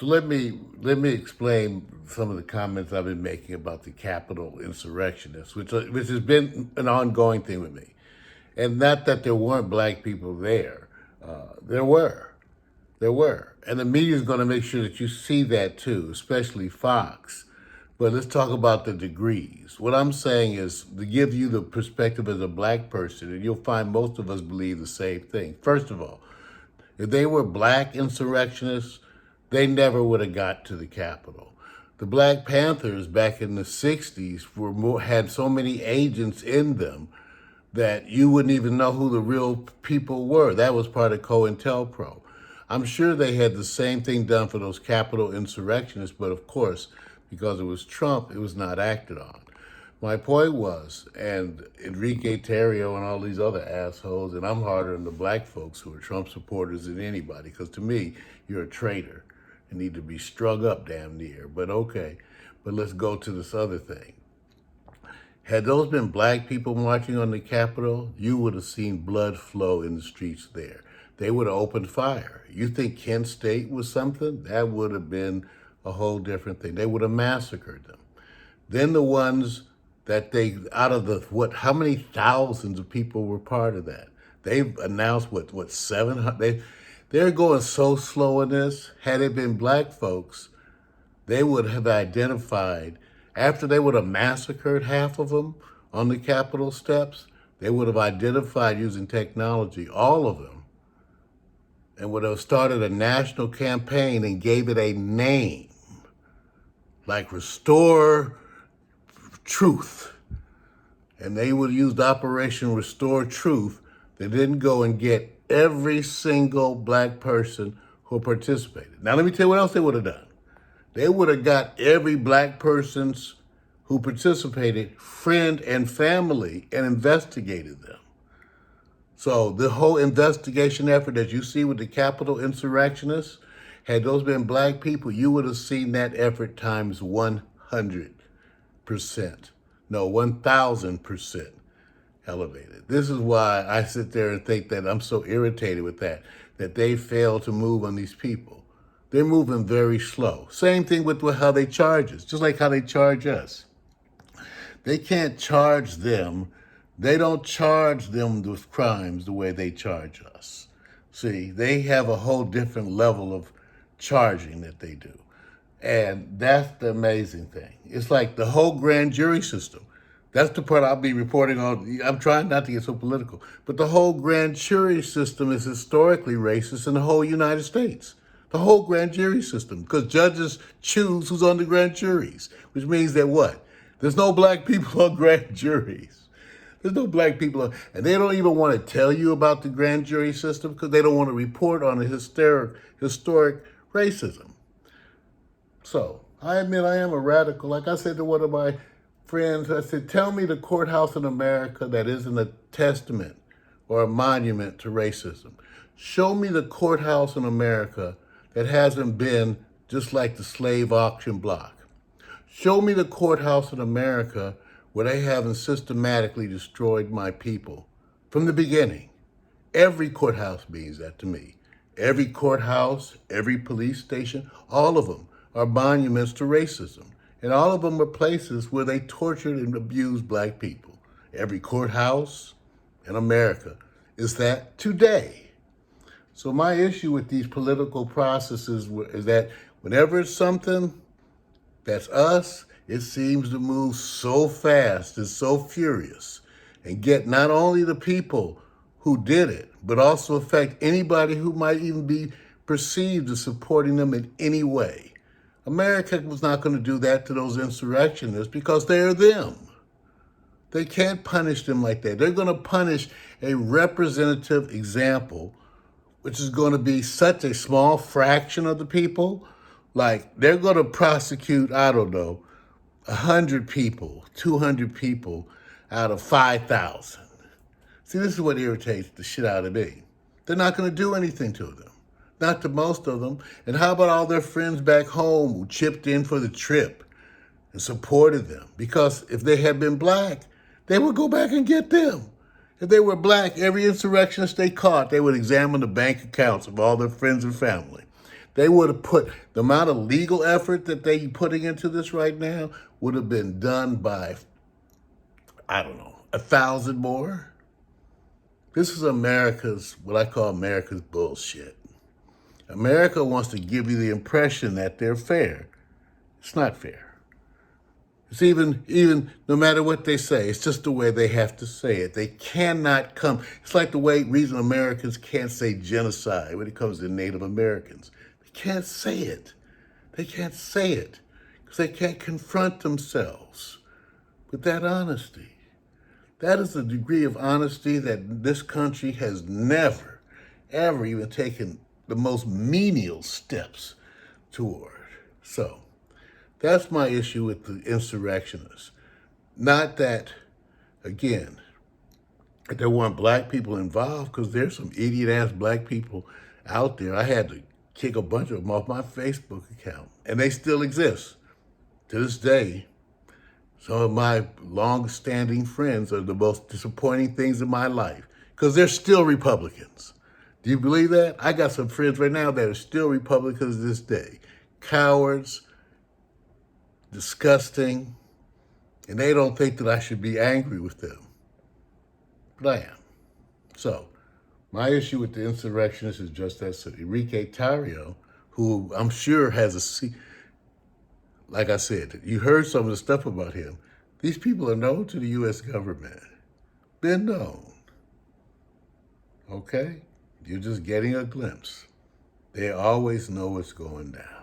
So let me explain some of the comments I've been making about the Capitol insurrectionists, which has been an ongoing thing with me, and not that there weren't black people there. There were, and the media is going to make sure that you see that too, especially Fox. But let's talk about the degrees. What I'm saying is to give you the perspective as a black person, and you'll find most of us believe the same thing. First of all, if they were black insurrectionists, they never would have got to the Capitol. The Black Panthers back in the 60s had so many agents in them that you wouldn't even know who the real people were. That was part of COINTELPRO. I'm sure they had the same thing done for those Capitol insurrectionists, but of course, because it was Trump, it was not acted on. My point was, and Enrique Tarrio and all these other assholes, and I'm harder on the black folks who are Trump supporters than anybody, because to me, you're a traitor and need to be strung up damn near. But okay, but let's go to this other thing. Had those been black people marching on the Capitol, you would have seen blood flow in the streets there. They would have opened fire. You think Kent State was something? That would have been a whole different thing. They would have massacred them. Then the ones that out of how many thousands of people were part of that? They've announced, 700? They're going so slow in this. Had it been black folks, they would have identified, after they would have massacred half of them on the Capitol steps, they would have identified using technology, all of them, and would have started a national campaign and gave it a name, like Restore Truth. And they would have used Operation Restore Truth. They didn't go and get every single black person who participated. Now let me tell you what else they would have done. They would have got every black person's who participated, friend and family, and investigated them. So the whole investigation effort that you see with the Capitol insurrectionists, had those been black people, you would have seen that effort times 100%. No, 1,000% elevated. This is why I sit there and think that I'm so irritated with that they fail to move on these people. They're moving very slow. Same thing with how they charge us, just like how they charge us. They can't charge them. They don't charge them with crimes the way they charge us. See, they have a whole different level of charging that they do. And that's the amazing thing. It's like the whole grand jury system. That's the part I'll be reporting on. I'm trying not to get so political. But the whole grand jury system is historically racist in the whole United States. The whole grand jury system. Because judges choose who's on the grand juries. Which means that what? There's no black people on grand juries. There's no black people on, and they don't even want to tell you about the grand jury system because they don't want to report on the historic racism. So I admit I am a radical. Like I said to one of my friends, I said, tell me the courthouse in America that isn't a testament or a monument to racism. Show me the courthouse in America that hasn't been just like the slave auction block. Show me the courthouse in America where they haven't systematically destroyed my people from the beginning. Every courthouse means that to me. Every courthouse, every police station, all of them are monuments to racism. And all of them are places where they tortured and abused black people. Every courthouse in America is that today. So my issue with these political processes is that whenever it's something that's us, it seems to move so fast and so furious and get not only the people who did it, but also affect anybody who might even be perceived as supporting them in any way. America was not going to do that to those insurrectionists because they're them. They can't punish them like that. They're going to punish a representative example, which is going to be such a small fraction of the people. Like, they're going to prosecute, I don't know, 100 people, 200 people out of 5,000. See, this is what irritates the shit out of me. They're not going to do anything to them. Not to most of them. And how about all their friends back home who chipped in for the trip and supported them? Because if they had been black, they would go back and get them. If they were black, every insurrectionist they caught, they would examine the bank accounts of all their friends and family. They would have put the amount of legal effort that they putting into this right now would have been done by, I don't know, 1,000 more. This is America's, what I call America's bullshit. America wants to give you the impression that they're fair. It's not fair. It's even no matter what they say, it's just the way they have to say it. They cannot come. It's like the reason Americans can't say genocide when it comes to Native Americans. They can't say it. They can't say it because they can't confront themselves with that honesty. That is a degree of honesty that this country has never, ever even taken the most menial steps toward. So that's my issue with the insurrectionists. Not that, again, that there weren't black people involved, because there's some idiot-ass black people out there. I had to kick a bunch of them off my Facebook account, and they still exist to this day. Some of my long-standing friends are the most disappointing things in my life because they're still Republicans. Do you believe that? I got some friends right now that are still Republicans this day. Cowards, disgusting, and they don't think that I should be angry with them. But I am. So, my issue with the insurrectionists is just that. So Enrique Tarrio, who I'm sure has like I said, you heard some of the stuff about him. These people are known to the U.S. government. Been known. Okay? You're just getting a glimpse. They always know what's going down.